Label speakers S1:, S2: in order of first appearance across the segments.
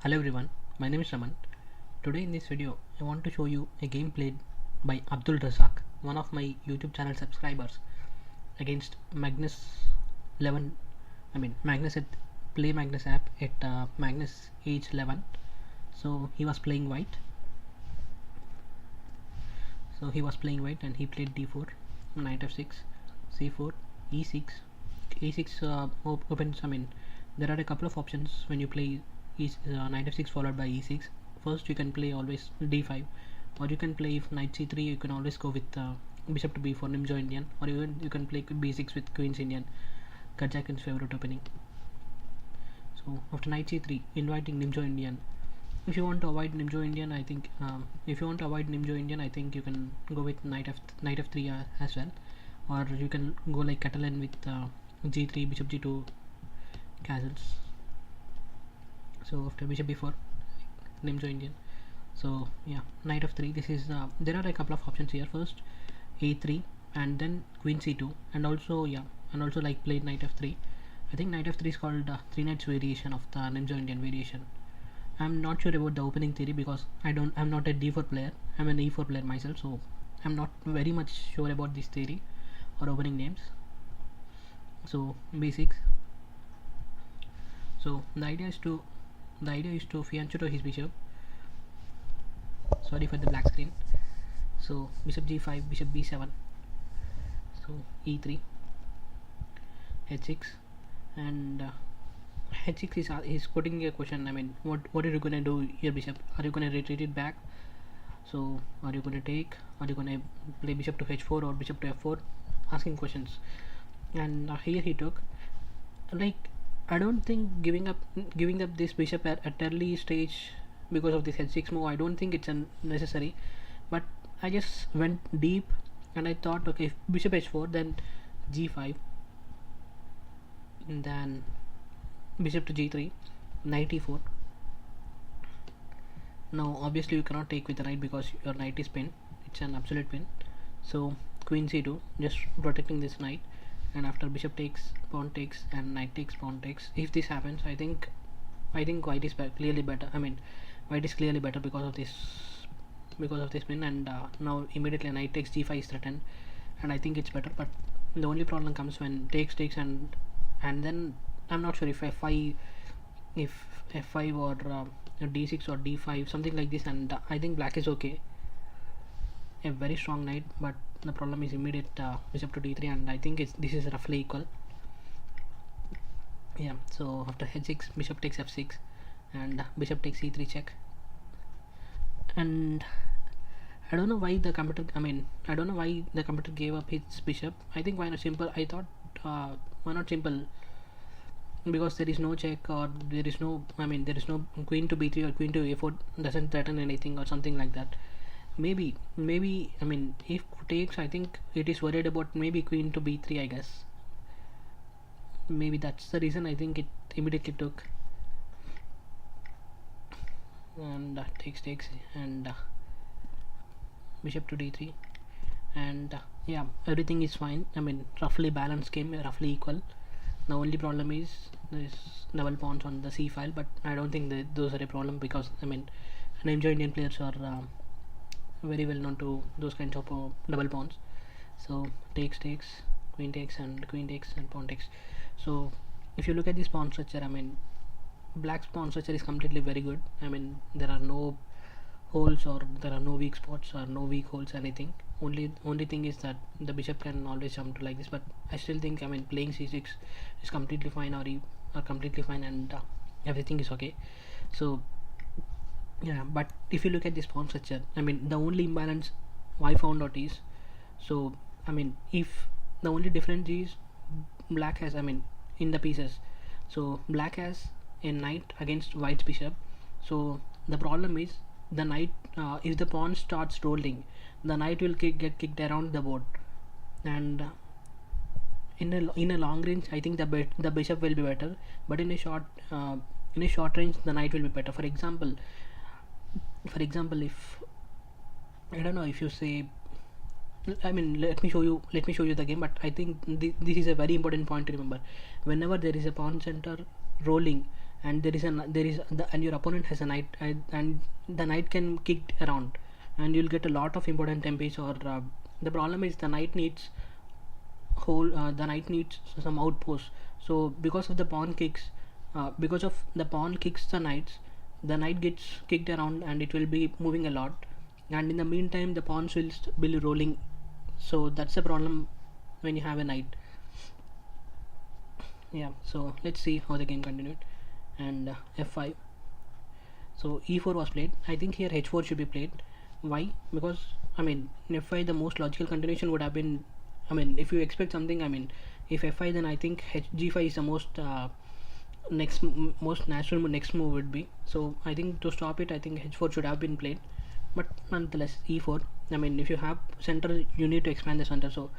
S1: Hello everyone, my name is Raman. Today in this video, I want to show you a game played by Abdul Razak, one of my YouTube channel subscribers, against Magnus 11. Magnus at Play Magnus app at Magnus age 11. So he was playing white. And he played d4, knight f6, c4, e6, e6 opens. There are a couple of options when you play knight f6 followed by e6. First, you can play always d5, or you can play if knight c3. You can always go with bishop to b4, Nimjo Indian, or even you can play b6 with queen's Indian, Karjakin's favorite opening. So after knight c3, inviting Nimjo Indian. If you want to avoid Nimjo Indian, I think you can go with knight f3 as well, or you can go like Catalan with g3, bishop g2, castles. So after bishop b4, Nimjo Indian. So yeah, knight f3. This is there are a couple of options here. First a3 and then queen c2, and also like played knight f3. I think knight f3 is called 3 knights variation of the Nimjo Indian variation. I'm not sure about the opening theory because I'm not a d4 player. I'm an e4 player myself, so I'm not very much sure about this theory or opening names. So b6. So the idea is to fianchetto his bishop. Sorry for the black screen. So bishop g5, bishop b7. So e3, h6, and h6 is putting a question. What are you gonna do here, bishop? Are you gonna retreat it back? So are you gonna take? Are you gonna play bishop to h4 or bishop to f4? Asking questions. And here he took. Like, I don't think giving up this bishop at early stage because of this h6 move, I don't think it's necessary. But I just went deep and I thought, okay, if bishop h4, then g5, and then bishop to g3, knight e4. Now obviously you cannot take with the knight because your knight is pinned. It's an absolute pin. So queen c2, just protecting this knight. And after bishop takes, pawn takes, and knight takes, pawn takes. If this happens, I think white is clearly better. White is clearly better because of this pin. And now immediately knight takes g5 is threatened, and I think it's better. But the only problem comes when takes, and then I'm not sure if f5 or d6 or d5, something like this. And I think black is okay. A very strong knight, but the problem is immediate bishop to d3, and I think this is roughly equal. Yeah. So after h6, bishop takes f6, and bishop takes e3 check. And I don't know why the computer gave up his bishop. I think why not simple? I thought why not simple? Because there is no check, or there is no queen to b3 or queen to a4 doesn't threaten anything or something like that. Maybe if takes, I think it is worried about maybe queen to b3, I guess. Maybe that's the reason I think it immediately took. And takes, and bishop to d3, and yeah, everything is fine. Roughly balanced game, roughly equal. The only problem is there's double pawns on the c file, but I don't think that those are a problem because Nimjo Indian players are very well known to those kinds of double pawns. So takes, queen takes, and pawn takes. So if you look at this pawn structure, black's pawn structure is completely very good. There are no holes, or there are no weak spots, or no weak holes, anything. Only thing is that the bishop can always jump to like this, but I still think playing c6 is completely fine, or completely fine, and everything is okay. So yeah, but if you look at this pawn structure, the only imbalance I found out is, so if the only difference is black has in the pieces, so black has a knight against white's bishop. So the problem is the knight, if the pawn starts rolling, the knight will get kicked around the board, and in a long range, I think the bishop will be better, but in a short range, the knight will be better. For example, if I don't know, if you say, let me show you the game, but I think this is a very important point to remember. Whenever there is a pawn center rolling and and your opponent has a knight, and the knight can kick around, and you'll get a lot of important tempes. Or the problem is the knight needs the knight needs some outposts. So because of the pawn kicks, because of the pawn kicks the knight gets kicked around, and it will be moving a lot, and in the meantime the pawns will be rolling. So that's the problem when you have a knight. Yeah, so let's see how the game continued. And f5. So e4 was played. I think here h4 should be played. Why? Because I mean in f5 the most logical continuation would have been, I mean if you expect something, I mean if f5, then I think g5 is the most most natural next move would be. So I think to stop it, I think h4 should have been played, but nonetheless e4. I mean if you have center, you need to expand the center, so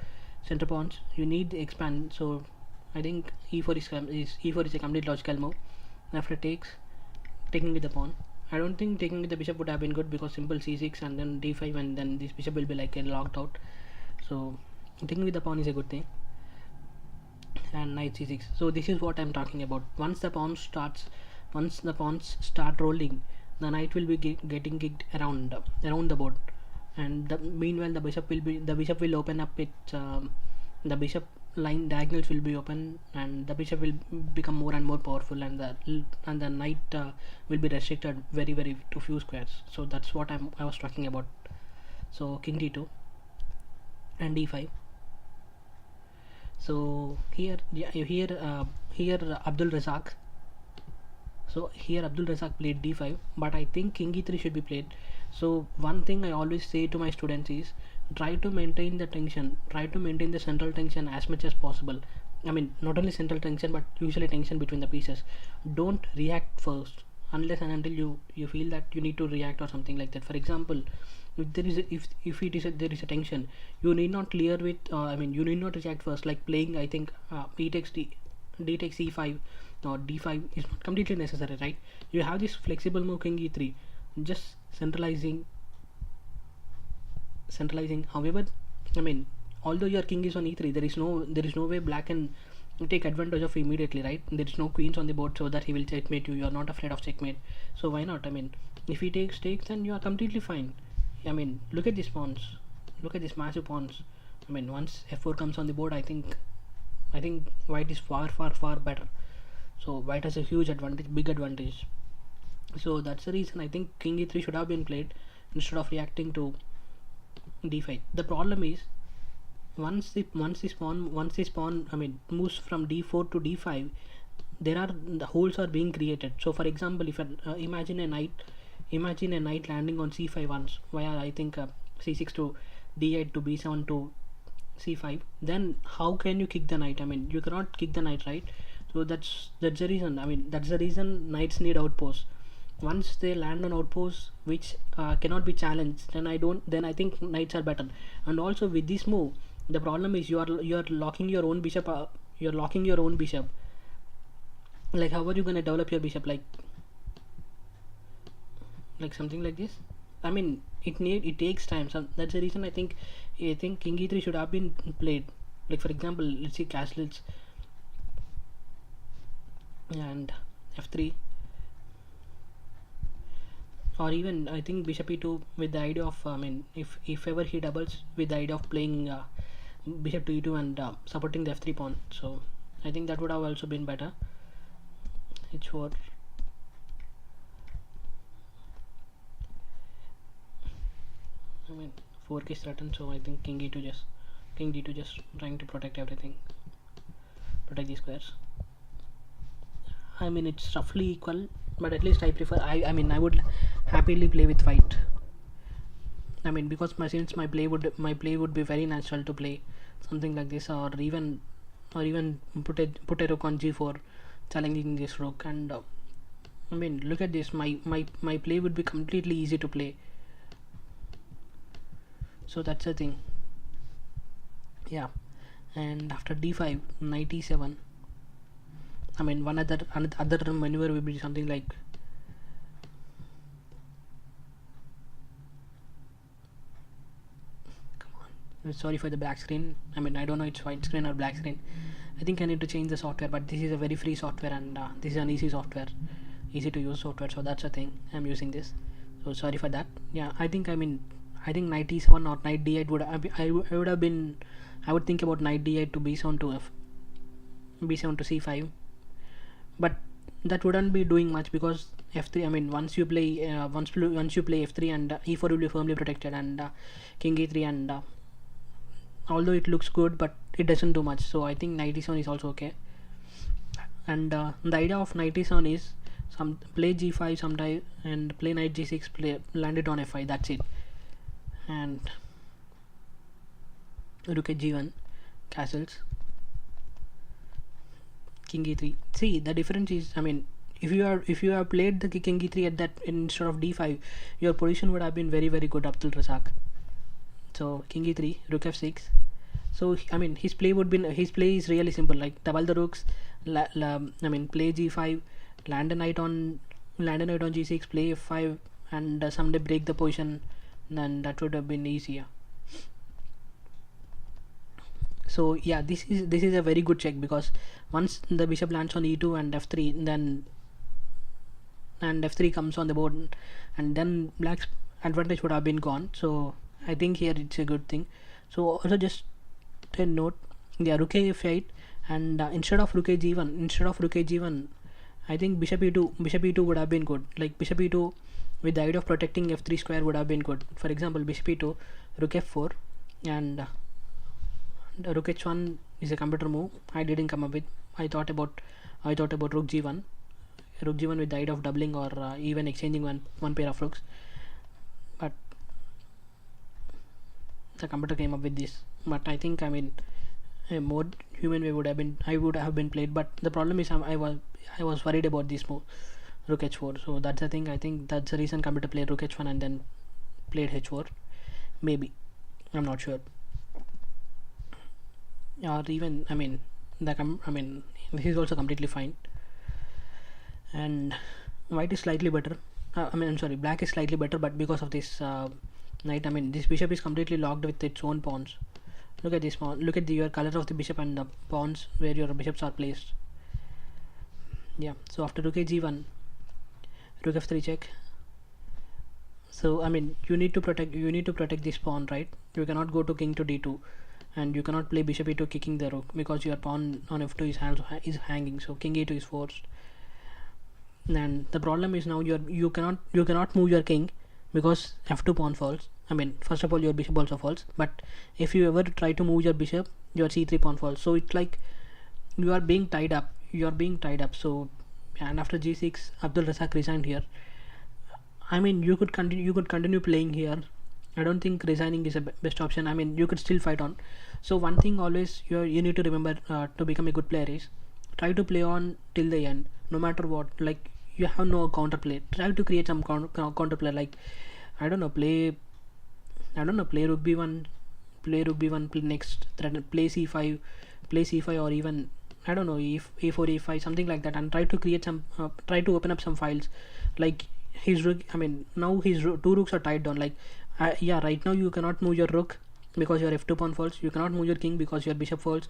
S1: center pawns you need to expand. So I think e4 is a complete logical move. After taking with the pawn, I don't think taking with the bishop would have been good, because simple c6 and then d5, and then this bishop will be like locked out. So taking with the pawn is a good thing. And knight c6. So this is what I'm talking about. Once the pawns start rolling, the knight will be getting kicked around the board, and meanwhile the bishop will open up its the bishop line diagonals will be open, and the bishop will become more and more powerful, and the knight will be restricted very to few squares. So that's what I was talking about. So king d2 and d5. So here Abdul Razak. So here Abdul Razak played d5, but I think king e3 should be played. So one thing I always say to my students is, try to maintain the tension, try to maintain the central tension as much as possible. I mean not only central tension, but usually tension between the pieces. Don't react first unless and until you feel that you need to react or something like that. For example, if there is a tension, you need not clear with I mean you need not react first, like playing I think e takes d takes e5 or d5 is not completely necessary, right? You have this flexible move king e3, just centralizing. However, I mean although your king is on e3, there is no way black can take advantage of immediately, right? There is no queens on the board so that he will checkmate you. You are not afraid of checkmate, so why not? I mean if he takes then you are completely fine. I mean look at these pawns, look at these massive pawns. I mean once f4 comes on the board, I think white is far better. So white has a huge advantage, big advantage. So that's the reason I think king e3 should have been played instead of reacting to d5. The problem is, once this pawn I mean moves from d4 to d5, the holes are being created. So for example, if imagine a knight landing on c5 once via I think c6 to d8 to b7 to c5, then how can you kick the knight? I mean you cannot kick the knight, right? So that's the reason. I mean that's the reason knights need outposts. Once they land on outposts which cannot be challenged, then I think knights are better. And also with this move, the problem is you are locking your own bishop. You're locking your own bishop. Like how are you gonna develop your bishop? Like something like this. I mean it takes time. So that's the reason I think king e3 should have been played. Like for example, let's see castles and f3, or even I think bishop e2 with the idea of I mean if ever he doubles with the idea of playing bishop to e2 and supporting the f3 pawn. So I think that would have also been better. h4. I mean 4k is threatened, so I think king d2 just trying to protect everything, protect these squares. I mean it's roughly equal, but at least I prefer I mean I would happily play with white. I mean because since my play would be very natural to play something like this, or even put a rook on g4 challenging this rook. And I mean look at this, my play would be completely easy to play. So that's the thing. Yeah. And after d5, knight e7. I mean one other maneuver will be something like, come on, Sorry for the black screen. I mean, I don't know it's white screen or black screen. I think I need to change the software, but this is a very free software, and this is an easy software, easy to use software. So that's the thing. I'm using this. So sorry for that. Yeah, I think knight e7 or knight d8 I would have been. I would think about knight d8 to b7 to b7 to c5, but that wouldn't be doing much because f3. I mean, once you play once you play f3 and e4 will be firmly protected, and king e3, and although it looks good, but it doesn't do much. So I think knight e7 is also okay. And the idea of knight e7 is some play g5 sometime and play knight g6, play land it on f5. That's it. And rook at g1, castles, king e3. See, the difference is, I mean, if you have played the king e3 at that instead of d5, your position would have been very very good, Abdul Razak. So king e3, rook f6. So I mean, his play is really simple, like double the rooks. I mean, play g5, land a knight on g6, play f5, and someday break the position. Then that would have been easier. So yeah, this is a very good check, because once the bishop lands on e2 and f3, then and f3 comes on the board, and then black's advantage would have been gone. So I think here it's a good thing. So also just a note, yeah, rook f8, and instead of rook g1, I think bishop e2 would have been good. Like bishop e2 with the idea of protecting f3 square would have been good. For example, bishop e2, rook f4, and the rook h1 is a computer move I didn't come up with. I thought about rook g1 with the idea of doubling or even exchanging one pair of rooks, but the computer came up with this. But I think, I mean, a more human way would have been played. But the problem is, I was worried about this move, rook h4. So that's the thing. I think that's the reason computer played rook h1 and then played h4. Maybe, I'm not sure. Or even, I mean, this is also completely fine. And white is slightly better. I'm sorry, black is slightly better, but because of this knight, I mean, this bishop is completely locked with its own pawns. Look at this pawn. Look at your color of the bishop and the pawns where your bishops are placed. Yeah. So after rook g1, rook f3 check. So I mean, you need to protect this pawn, right? You cannot go to king to d2, and you cannot play bishop e2 kicking the rook, because your pawn on f2 is hanging. So king e2 is forced. And the problem is now you cannot move your king, because f2 pawn falls. I mean, first of all, your bishop also falls, but if you ever try to move your bishop, your c3 pawn falls. So it's like you are being tied up. So, and after g6, Abdul Razak resigned here. I mean, you could continue playing here. I don't think resigning is a best option. I mean, you could still fight on. So one thing always you need to remember to become a good player is try to play on till the end, no matter what. Like, you have no counter play. Try to create some counter play. Like, I don't know, play rook b1, play next thread, play c5, or even, I don't know, a4, a5, something like that, and try to create some, try to open up some files. Like his rook, I mean, now his two rooks are tied down. Like, yeah, right now you cannot move your rook because your f2 pawn falls. You cannot move your king because your bishop falls.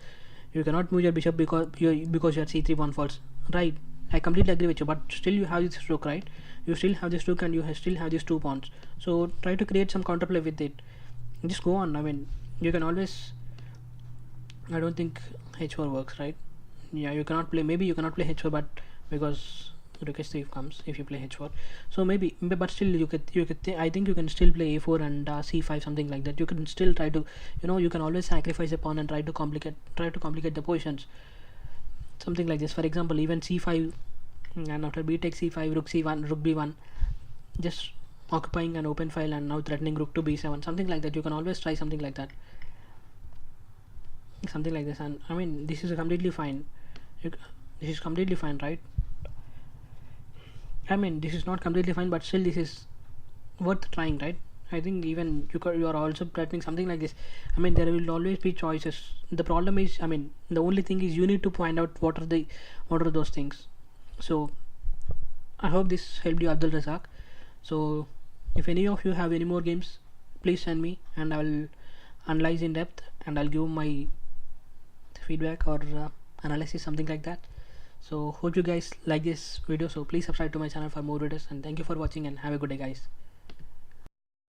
S1: You cannot move your bishop because your c3 pawn falls. Right? I completely agree with you, but still you have this rook, right? You still have this rook, and you still have these two pawns. So try to create some counterplay with it. Just go on. I mean, you can always. I don't think h4 works, right? Yeah, you cannot play. Maybe you cannot play h4, but because rook h3 comes if you play h4. So maybe, but still you could. I think you can still play a4 and c5, something like that. You can still try to. You can always sacrifice a pawn and try to complicate the positions. Something like this. For example, even c5, and after b takes c5, rook c1, rook b1, just occupying an open file and now threatening rook to b7, something like that. You can always try something like that, something like this. And I mean, this is completely fine. This is completely fine, right? I mean, this is not completely fine, but still this is worth trying, right? I think even you are also threatening something like this. I mean, there will always be choices. The problem is, I mean, the only thing is you need to find out what are those things. So I hope this helped you, Abdul Razak. So if any of you have any more games, please send me, and analyze in depth, and I'll give my feedback or analysis, something like that. So hope you guys like this video. So please subscribe to my channel for more videos, and thank you for watching and have a good day, guys.